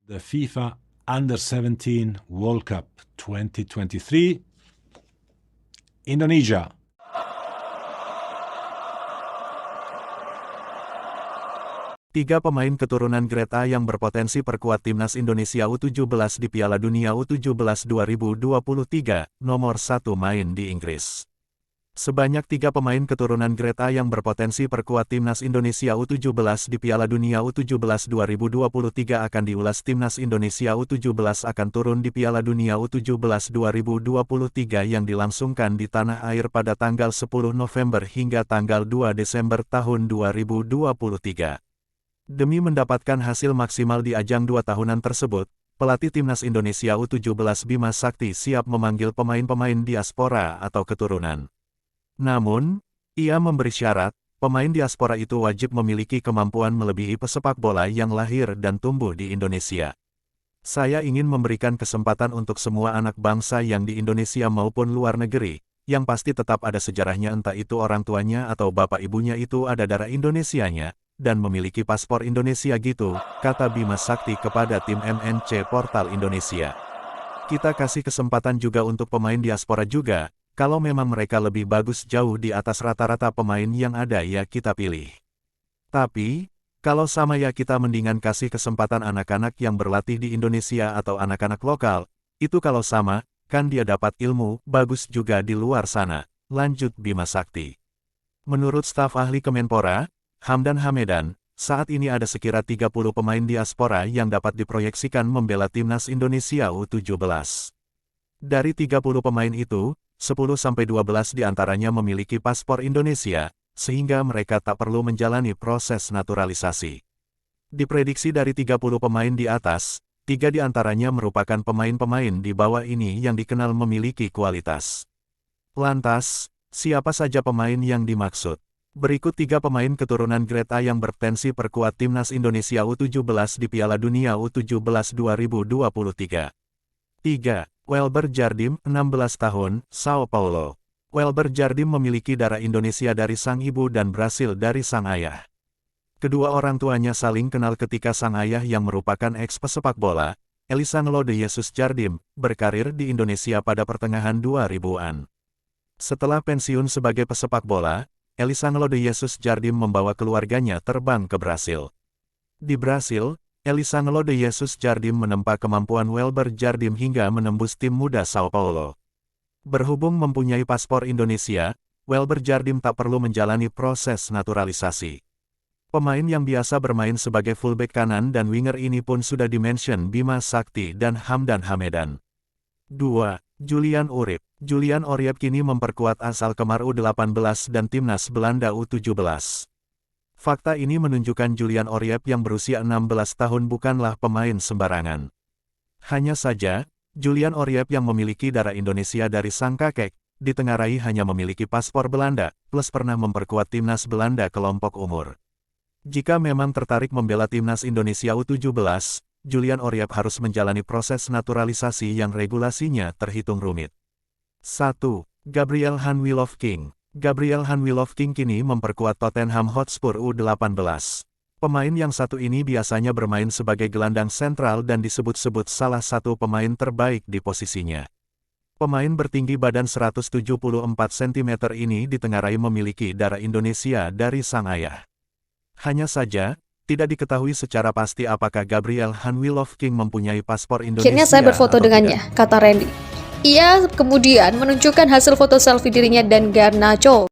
the FIFA Under-17 World Cup 2023, Indonesia. Tiga pemain keturunan Grade A yang berpotensi perkuat timnas Indonesia U17 di Piala Dunia U17 2023, nomor 1 main di Inggris. Sebanyak 3 pemain keturunan Grade A yang berpotensi perkuat timnas Indonesia U17 di Piala Dunia U17 2023 akan diulas. Timnas Indonesia U17 akan turun di Piala Dunia U17 2023 yang dilangsungkan di tanah air pada tanggal 10 November hingga tanggal 2 Desember tahun 2023. Demi mendapatkan hasil maksimal di ajang 2 tahunan tersebut, pelatih timnas Indonesia U17 Bima Sakti siap memanggil pemain-pemain diaspora atau keturunan. Namun, ia memberi syarat, pemain diaspora itu wajib memiliki kemampuan melebihi pesepak bola yang lahir dan tumbuh di Indonesia. Saya ingin memberikan kesempatan untuk semua anak bangsa yang di Indonesia maupun luar negeri, yang pasti tetap ada sejarahnya, entah itu orang tuanya atau bapak ibunya itu ada darah Indonesianya, dan memiliki paspor Indonesia gitu, kata Bima Sakti kepada tim MNC Portal Indonesia. Kita kasih kesempatan juga untuk pemain diaspora juga. Kalau memang mereka lebih bagus jauh di atas rata-rata pemain yang ada ya kita pilih. Tapi, kalau sama ya kita mendingan kasih kesempatan anak-anak yang berlatih di Indonesia atau anak-anak lokal, itu kalau sama, kan dia dapat ilmu, bagus juga di luar sana, lanjut Bima Sakti. Menurut staf ahli Kemenpora, Hamdan Hamedan, saat ini ada sekira 30 pemain diaspora yang dapat diproyeksikan membela timnas Indonesia U17. Dari 30 pemain itu, 10-12 diantaranya memiliki paspor Indonesia, sehingga mereka tak perlu menjalani proses naturalisasi. Diprediksi dari 30 pemain di atas, 3 diantaranya merupakan pemain-pemain di bawah ini yang dikenal memiliki kualitas. Lantas, siapa saja pemain yang dimaksud? Berikut 3 pemain keturunan Grade A yang berpotensi perkuat timnas Indonesia U17 di Piala Dunia U17 2023. 3. Welber Jardim, 16 tahun, Sao Paulo. Welber Jardim memiliki darah Indonesia dari sang ibu dan Brasil dari sang ayah. Kedua orang tuanya saling kenal ketika sang ayah yang merupakan ex-pesepak bola, Elisangelo de Jesus Jardim, berkarir di Indonesia pada pertengahan 2000-an. Setelah pensiun sebagai pesepak bola, Elisangelo de Jesus Jardim membawa keluarganya terbang ke Brasil. Di Brasil, Elisangelo de Jesus Jardim menempa kemampuan Welber Jardim hingga menembus tim muda Sao Paulo. Berhubung mempunyai paspor Indonesia, Welber Jardim tak perlu menjalani proses naturalisasi. Pemain yang biasa bermain sebagai fullback kanan dan winger ini pun sudah dimention Bima Sakti dan Hamdan Hamedan. 2. Julian Oryep. Julian Oryep kini memperkuat asal Kemar U18 dan timnas Belanda U17. Fakta ini menunjukkan Julian Oryep yang berusia 16 tahun bukanlah pemain sembarangan. Hanya saja, Julian Oryep yang memiliki darah Indonesia dari sang kakek, ditengarai hanya memiliki paspor Belanda, plus pernah memperkuat timnas Belanda kelompok umur. Jika memang tertarik membela timnas Indonesia U17, Julian Oryep harus menjalani proses naturalisasi yang regulasinya terhitung rumit. 1. Gabriel Hanwilov-King. Gabriel Hanwilov-King kini memperkuat Tottenham Hotspur U18. Pemain yang satu ini biasanya bermain sebagai gelandang sentral dan disebut-sebut salah satu pemain terbaik di posisinya. Pemain bertinggi badan 174 cm ini ditengarai memiliki darah Indonesia dari sang ayah. Hanya saja, tidak diketahui secara pasti apakah Gabriel Hanwilov-King mempunyai paspor Indonesia. Akhirnya saya berfoto dengannya, kata Randy. Ia kemudian menunjukkan hasil foto selfie dirinya dan Garnacho.